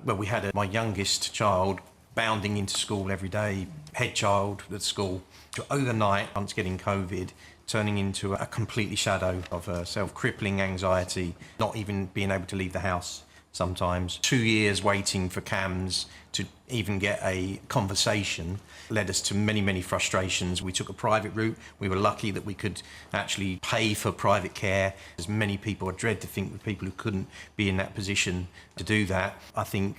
Well, we had my youngest child bounding into school every day, head child at school, to overnight, once getting COVID, turning into a completely shadow of herself, crippling anxiety, not even being able to leave the house sometimes. 2 years waiting for CAMHS to even get a conversation led us to many, many frustrations. We took a private route. We were lucky that we could actually pay for private care. As many people, I dread to think of people who couldn't be in that position to do that. I think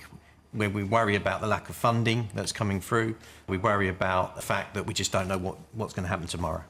when we worry about the lack of funding that's coming through, we worry about the fact that we just don't know what's going to happen tomorrow.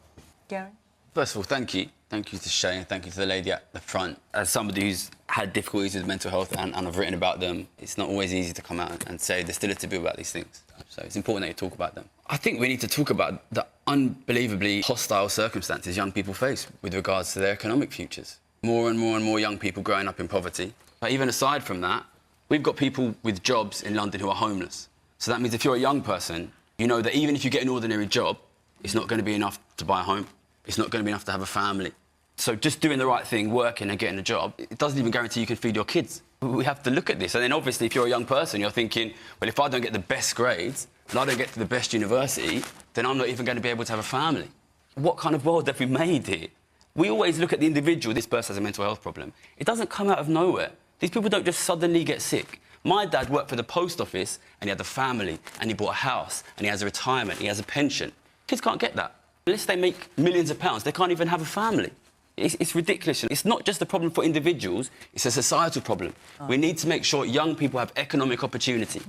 Gary? First of all, thank you. Thank you to Shay and thank you to the lady at the front. As somebody who's had difficulties with mental health and I've written about them, it's not always easy to come out and say there's still a taboo about these things. So it's important that you talk about them. I think we need to talk about the unbelievably hostile circumstances young people face with regards to their economic futures. More and more and more young people growing up in poverty. But even aside from that, we've got people with jobs in London who are homeless. So that means if you're a young person, you know that even if you get an ordinary job, it's not going to be enough to buy a home. It's not going to be enough to have a family. So just doing the right thing, working and getting a job, it doesn't even guarantee you can feed your kids. We have to look at this. And then obviously, if you're a young person, you're thinking, well, if I don't get the best grades and I don't get to the best university, then I'm not even going to be able to have a family. What kind of world have we made here? We always look at the individual, this person has a mental health problem. It doesn't come out of nowhere. These people don't just suddenly get sick. My dad worked for the post office and he had a family and he bought a house and he has a retirement, he has a pension. Kids can't get that. Unless they make millions of pounds, they can't even have a family. It's ridiculous. It's not just a problem for individuals, it's a societal problem. We need to make sure young people have economic opportunity.